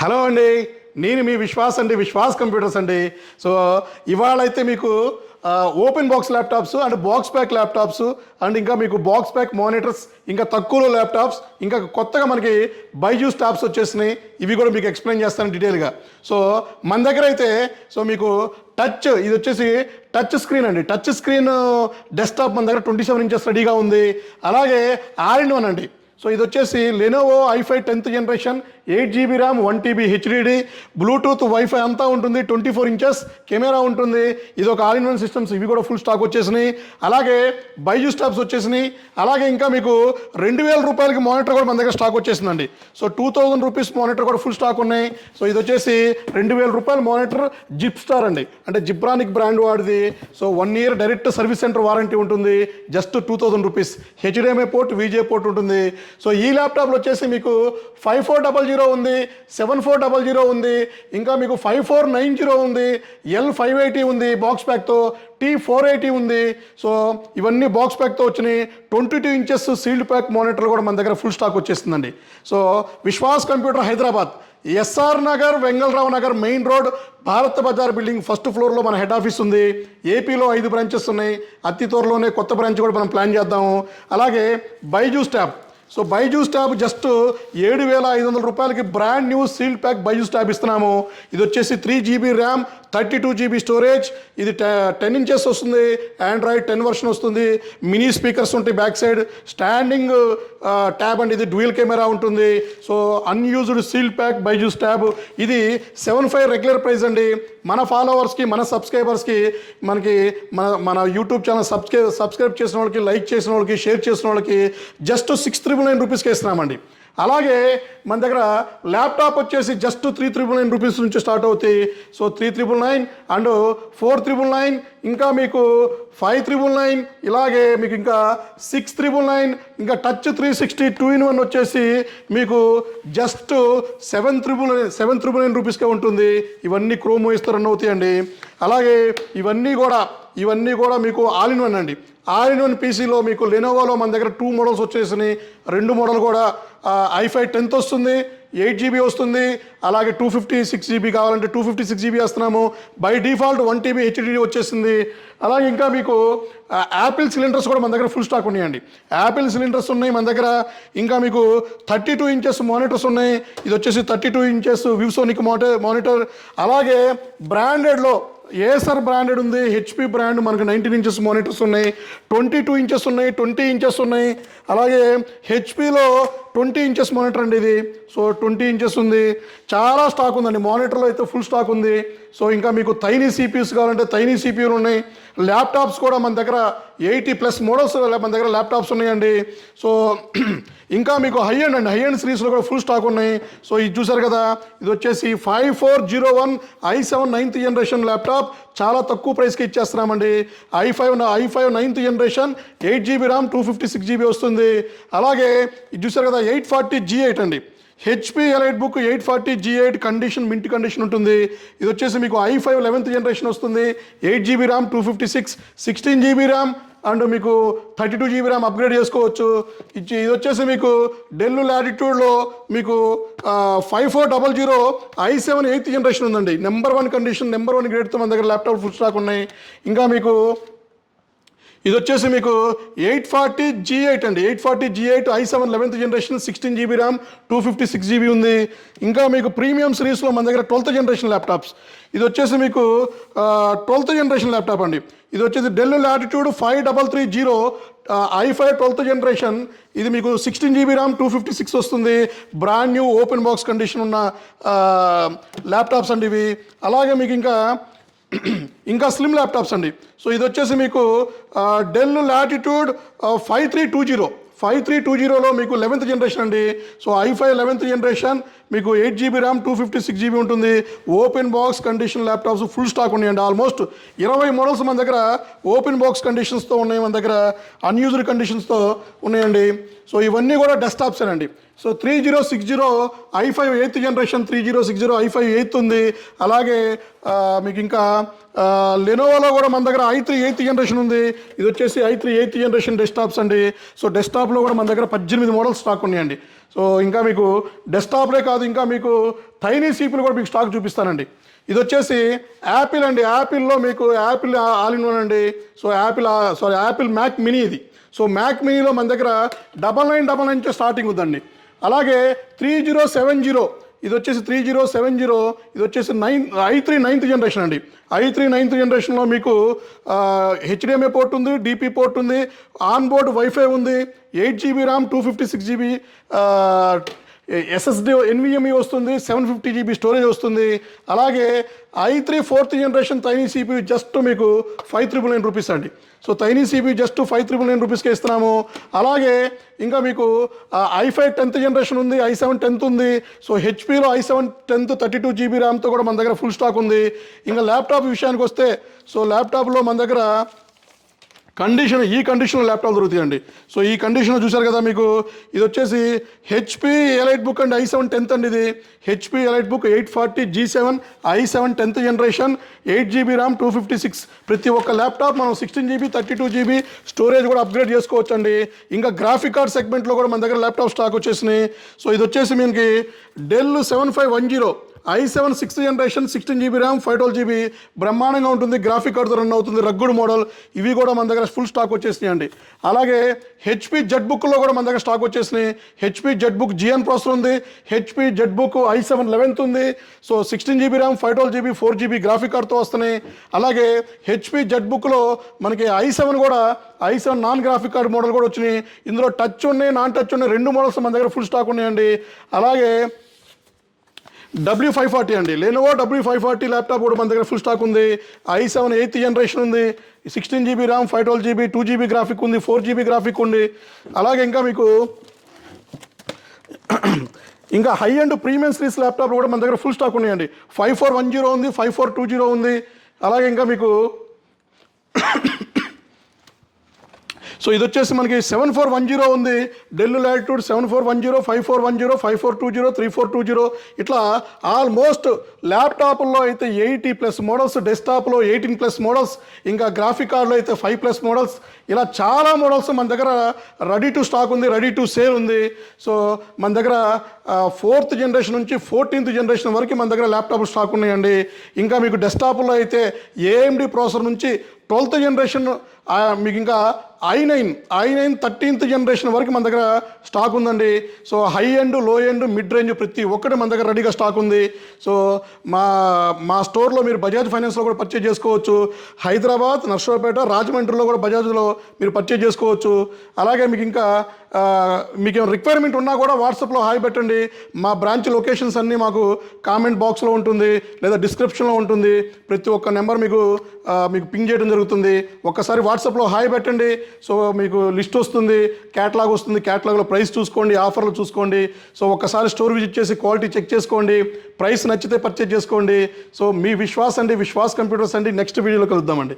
Hello అండి, నేను మీ విశ్వాస్ అండి, విశ్వాస్ కంప్యూటర్స్ అండి. సో ఇవాళ అయితే మీకు open box laptops and box pack laptops and ఇంకా మీకు బాక్స్ ప్యాక్ మానిటర్స్, ఇంకా తక్కువలో ల్యాప్టాప్స్, ఇంకా కొత్తగా మనకి బైజూస్ ట్యాబ్స్ వచ్చేసినాయి. ఇవి కూడా మీకు ఎక్స్ప్లెయిన్ చేస్తాను డీటెయిల్గా. సో మన దగ్గర అయితే ఇది వచ్చేసి టచ్ స్క్రీన్ అండి. టచ్ స్క్రీన్ డెస్క్టాప్ మన దగ్గర 27 ఇంచెస్ రెడీగా ఉంది. అలాగే ఆల్-ఇన్-వన్ అండి. సో ఇది వచ్చేసి Lenovo i5 10th generation, 8GB RAM, 1TB HDD, Bluetooth, wifi అంతా ఉంటుంది. 24 ఇంచెస్ కెమెరా ఉంటుంది. ఇది ఒక ఆల్-ఇన్-వన్ సిస్టమ్స్. ఇవి కూడా ఫుల్ స్టాక్ వచ్చేసినాయి. అలాగే బైజూస్ ట్యాబ్స్ వచ్చేసినాయి. అలాగే ఇంకా మీకు 2000 రూపాయలకి మానిటర్ కూడా మన దగ్గర స్టాక్ వచ్చేసిందండి. సో 2000 రూపీస్ మానిటర్ కూడా ఫుల్ స్టాక్ ఉన్నాయి. సో ఇది వచ్చేసి 2000 రూపాయల మానిటర్, జిప్ స్టార్ అండి, అంటే జిబ్రానిక్ బ్రాండ్ వాడిది. So 1 year direct service centre warranty ఉంటుంది. Just 2000 rupees. HDMI port, VGA port ఉంటుంది. సో ఈ ల్యాప్టాప్లో వచ్చేసి మీకు 5400 ఉంది, 7400 ఉంది, ఇంకా మీకు 5490 ఉంది, L580 ఉంది బాక్స్ ప్యాక్తో, T480 ఉంది. సో ఇవన్నీ బాక్స్ ప్యాక్తో వచ్చినాయి. 22 ఇంచెస్ సీల్డ్ ప్యాక్ మానిటర్ కూడా మన దగ్గర ఫుల్ స్టాక్ వచ్చేస్తుందండి. So Vishwas computer Hyderabad, SR Nagar, Vengalrao Nagar main road, Bharat Bazaar building first ఫ్లోర్లో మన హెడ్ ఆఫీస్ ఉంది. ఏపీలో 5 బ్రాంచెస్ ఉన్నాయి. అతి త్వరలోనే కొత్త బ్రాంచ్ కూడా మనం ప్లాన్ చేద్దాము. అలాగే Byju's tab. So Byju's tab just 7500 రూపాయలకి brand new sealed pack Byju's tab ఇస్తున్నాము. ఇది వచ్చేసి 3GB ర్యామ్, 32GB స్టోరేజ్. ఇది 10 ఇంచెస్ వస్తుంది. ఆండ్రాయిడ్ 10 వర్షన్ వస్తుంది. మినీ స్పీకర్స్ ఉంటాయి బ్యాక్ సైడ్. స్టాండింగ్ ట్యాబ్ అండి, ఇది డ్యూయల్ కెమెరా ఉంటుంది. So unused sealed pack Byju's tab. ఇది 75 రెగ్యులర్ ప్రైస్ అండి. మన ఫాలోవర్స్కి, మన సబ్స్క్రైబర్స్కి, మన యూట్యూబ్ ఛానల్ సబ్స్క్రైబ్ చేసిన వాళ్ళకి, లైక్ చేసిన వాళ్ళకి, షేర్ చేసిన వాళ్ళకి జస్ట్ 699 రూపీస్కి ఇస్తున్నామండి. అలాగే మన దగ్గర ల్యాప్టాప్ వచ్చేసి జస్ట్ 3999 రూపీస్ నుంచి స్టార్ట్ అవుతాయి. సో 3999 అండ్ 4999, ఇంకా మీకు 5999, ఇలాగే మీకు ఇంకా 6999, ఇంకా టచ్ 360 2-in-1 వచ్చేసి మీకు జస్ట్ 799 రూపీస్కే ఉంటుంది. ఇవన్నీ క్రోమో ఇస్తే రన్ అవుతాయండి. అలాగే ఇవన్నీ కూడా మీకు ఆల్-ఇన్-వన్ అండి. ఆల్-ఇన్-వన్ పీసీలో మీకు లెనోవోలో మన దగ్గర 2 మోడల్స్ వచ్చేసినాయి. 2 మోడల్ కూడా i5 10th వస్తుంది, 8GB వస్తుంది. అలాగే 256GB కావాలంటే 256GB వేస్తున్నాము. బై డిఫాల్ట్ 1TB హెచ్డిడి వచ్చేసింది. అలాగే ఇంకా మీకు యాపిల్ సిలిండర్స్ కూడా మన దగ్గర ఫుల్ స్టాక్ ఉన్నాయండి. యాపిల్ సిలిండర్స్ ఉన్నాయి మన దగ్గర. ఇంకా మీకు 32 ఇంచెస్ మానిటర్స్ ఉన్నాయి. ఇది వచ్చేసి 32 ఇంచెస్ వివ్సోనిక్ మానిటర్. అలాగే బ్రాండెడ్లో ఏసర్ బ్రాండెడ్ ఉంది, హెచ్పి బ్రాండ్ మనకు 19 ఇంచెస్ మానిటర్స్ ఉన్నాయి, 22 ఇంచెస్ ఉన్నాయి, 20 ఇంచెస్ ఉన్నాయి. అలాగే హెచ్పిలో 20 ఇంచెస్ మానిటర్ అండి ఇది. సో 20 ఇంచెస్ ఉంది. చాలా స్టాక్ ఉందండి. మానిటర్లో అయితే ఫుల్ స్టాక్ ఉంది. సో ఇంకా మీకు తైనీ సిపియూస్ కావాలంటే తైనీ సిపియూలు ఉన్నాయి. ల్యాప్టాప్స్ కూడా మన దగ్గర 80+ మోడల్స్ మన దగ్గర ల్యాప్టాప్స్ ఉన్నాయండి. సో ఇంకా మీకు హై ఎండ్ సిరీస్లో కూడా ఫుల్ స్టాక్ ఉన్నాయి. సో ఇది చూసారు కదా, ఇది వచ్చేసి 5401 i7 9th జనరేషన్ ల్యాప్టాప్. చాలా తక్కువ ప్రైస్కి ఇచ్చేస్తున్నామండి. i5 9th generation, 8GB RAM, 256GB వస్తుంది. అలాగే ఇది చూసారు కదా, 840G8 అండి. HP elite book 840G8 condition, mint condition ఉంటుంది. ఇది వచ్చేసి మీకు i5 11th జనరేషన్ వస్తుంది. 8GB RAM, 256, 16GB RAM and మీకు 32GB ర్యామ్ అప్గ్రేడ్ చేసుకోవచ్చు. ఇది వచ్చేసి మీకు డెల్ లాటిట్యూడ్లో మీకు 5400 i7 8th జనరేషన్ ఉందండి. నెంబర్ 1 కండిషన్, నెంబర్ 1 గ్రేడ్తో మన దగ్గర ల్యాప్టాప్ ఫుల్ స్టాక్ ఉన్నాయి. ఇంకా మీకు ఇది వచ్చేసి మీకు 840G8 అండి. 840G8 i7 11th generation, 16GB RAM, 256GB ఉంది. ఇంకా మీకు ప్రీమియం సిరీస్లో మన దగ్గర 12th జనరేషన్ ల్యాప్టాప్స్. ఇది వచ్చేసి మీకు 12th జనరేషన్ ల్యాప్టాప్ అండి. ఇది వచ్చేసి del latitude 5330 i5 12th generation. ఇది మీకు 16GB ర్యామ్, 256 వస్తుంది. Brand new open box condition ఉన్న ల్యాప్టాప్స్ అండి ఇవి. అలాగే మీకు ఇంకా స్లిమ్ ల్యాప్టాప్స్ అండి. సో ఇది వచ్చేసి మీకు డెల్ లాటిట్యూడ్ 5320లో మీకు 11th జనరేషన్ అండి. సో i5 11th జనరేషన్ మీకు 8GB ర్యామ్, 256GB ఉంటుంది. Open box condition laptops full stock ఉన్నాయండి. ఆల్మోస్ట్ 20 మోడల్స్ మన దగ్గర ఓపెన్ బాక్స్ కండిషన్స్తో ఉన్నాయి. మన దగ్గర అన్యూజ్డ్ కండిషన్స్తో ఉన్నాయండి. సో ఇవన్నీ కూడా డెస్క్టాప్సేనండి. So 3060 i5 8th generation 3060 i5 8th ఉంది. అలాగే మీకు ఇంకా లెనోవోలో కూడా మన దగ్గర i3 8th జనరేషన్ ఉంది. ఇది వచ్చేసి i3 8th జనరేషన్ డెస్క్టాప్స్ అండి. సో డెస్క్టాప్లో కూడా మన దగ్గర 18 మోడల్స్ స్టాక్ ఉన్నాయండి. సో ఇంకా మీకు డెస్క్టాప్లే కాదు, ఇంకా మీకు టైనీ సీపీలు కూడా మీకు స్టాక్ చూపిస్తానండి. ఇది వచ్చేసి యాపిల్ అండి. యాపిల్లో మీకు యాపిల్ ఆల్ ఇన్ వన్ అండి. సో యాపిల్ మ్యాక్ మినీ ఇది. సో మ్యాక్ మినీలో మన దగ్గర 9999 స్టార్టింగ్ ఉందండి. అలాగే 3070 ఇది వచ్చేసి 3070 ఇది వచ్చేసి i3 9th జనరేషన్ అండి. i3 9th జనరేషన్లో మీకు HDMI పోర్ట్ ఉంది, DP పోర్ట్ ఉంది, ఆన్ బోర్డ్ వైఫై ఉంది, 8GB RAM 256GB SSD NVMe వస్తుంది, 750GB స్టోరేజ్ వస్తుంది. అలాగే i3 4th generation tiny CPU just మీకు 5999 రూపీస్ అండి. సో టైనీ CPU జస్ట్ 5999 రూపీస్కి ఇస్తున్నాము. అలాగే ఇంకా మీకు i5 10th జనరేషన్ ఉంది, i7 10th ఉంది. సో హెచ్పిలో i7 10th 32GB ర్యామ్తో కూడా మన దగ్గర ఫుల్ స్టాక్ ఉంది. ఇంకా ల్యాప్టాప్ విషయానికి వస్తే, సో ల్యాప్టాప్లో మన దగ్గర ఈ కండిషన్లో ల్యాప్టాప్ దొరుకుతాయండి. సో ఈ కండిషన్లో చూశారు కదా మీకు, ఇది వచ్చేసి హెచ్పి ఎలైట్ బుక్ అండి, i7 10th అండి. ఇది HP elite book 840 G7 i7 10th generation 8GB RAM 256. ప్రతి ఒక్క ల్యాప్టాప్ మనం 16GB 32GB స్టోరేజ్ కూడా అప్గ్రేడ్ చేసుకోవచ్చు అండి. ఇంకా గ్రాఫిక్ కార్డ్ సెగ్మెంట్లో కూడా మన దగ్గర ల్యాప్టాప్ స్టాక్ వచ్చేసినాయి. సో ఇది వచ్చేసి మనకి del 7510 i7 6th generation 16GB RAM 512GB బ్రహ్మాండంగా ఉంటుంది. గ్రాఫిక్ కార్డ్తో రన్ అవుతుంది, రగ్గుడ్ మోడల్. ఇవి కూడా మన దగ్గర ఫుల్ స్టాక్ వచ్చేసినాయి అండి. అలాగే హెచ్పి జెడ్ బుక్లో కూడా మన దగ్గర స్టాక్ వచ్చేసినాయి. HP ZBook GN processor ఉంది, HP ZBook i7 11th ఉంది. So 16GB RAM 512GB 4GB graphic కార్డ్తో వస్తున్నాయి. అలాగే హెచ్పి జెడ్ బుక్లో మనకి i7 non graphic card model కూడా వచ్చినాయి. ఇందులో టచ్ ఉన్నాయి, నాన్ టచ్ ఉన్నాయి, 2 మోడల్స్ మన దగ్గర ఫుల్ స్టాక్ ఉన్నాయండి. అలాగే W540 అండి, లెనోవో W540 ల్యాప్టాప్ కూడా మన దగ్గర ఫుల్ స్టాక్ ఉంది. i7 8th జనరేషన్ ఉంది, 16GB RAM 512GB 2GB graphic ఉంది, 4GB గ్రాఫిక్ ఉంది. అలాగే ఇంకా మీకు ఇంకా high and premium series laptop కూడా మన దగ్గర ఫుల్ స్టాక్ ఉన్నాయండి. 5410 ఉంది, 5420 ఉంది. అలాగే ఇంకా మీకు సో ఇది వచ్చేసి మనకి 7410 ఉంది, డెల్ లాటిట్యూడ్ 7410, 5410, 5420, 3420. ఇట్లా ఆల్మోస్ట్ ల్యాప్టాప్లో అయితే 80+ మోడల్స్, డెస్క్టాప్లో 18+ మోడల్స్, ఇంకా గ్రాఫిక్ కార్డులో అయితే 5+ మోడల్స్. ఇలా చాలా మోడల్స్ మన దగ్గర రెడీ టు స్టాక్ ఉంది, రెడీ టు సేల్ ఉంది. సో మన దగ్గర 4th జనరేషన్ నుంచి 14th జనరేషన్ వరకు మన దగ్గర ల్యాప్టాప్ స్టాక్ ఉన్నాయండి. ఇంకా మీకు డెస్క్టాప్లో అయితే AMD ప్రాసెసర్ నుంచి 12th జనరేషన్ మీకు ఇంకా i9 13th జనరేషన్ వరకు మన దగ్గర స్టాక్ ఉందండి. సో హై ఎండ్, లో ఎండ్, మిడ్ రేంజ్ ప్రతి ఒక్కటి మన దగ్గర రెడీగా స్టాక్ ఉంది. సో మా స్టోర్లో మీరు బజాజ్ ఫైనాన్స్లో కూడా పర్చేజ్ చేసుకోవచ్చు. హైదరాబాద్, నర్సరావుపేట, రాజమండ్రిలో కూడా బజాజ్లో మీరు పర్చేజ్ చేసుకోవచ్చు. అలాగే మీకు ఇంకా మీకు రిక్వైర్మెంట్ ఉన్నా కూడా వాట్సాప్లో హాయ్ పెట్టండి. మా బ్రాంచ్ లొకేషన్స్ అన్నీ మాకు కామెంట్ బాక్స్లో ఉంటుంది, లేదా డిస్క్రిప్షన్లో ఉంటుంది. ప్రతి ఒక్క నెంబర్ మీకు పింగ్ చేయడం జరుగుతుంది. ఒక్కసారి వాట్సాప్లో హాయ్ పెట్టండి. సో మీకు లిస్ట్ వస్తుంది, క్యాటలాగ్ వస్తుంది. క్యాటలాగ్లో ప్రైస్ చూసుకోండి, ఆఫర్లు చూసుకోండి. సో ఒక్కసారి స్టోర్ విజిట్ చేసి క్వాలిటీ చెక్ చేసుకోండి. ప్రైస్ నచ్చితే పర్చేజ్ చేసుకోండి. సో మీ విశ్వాస్ కంప్యూటర్స్ అండి. నెక్స్ట్ వీడియోలో కలుద్దామండి.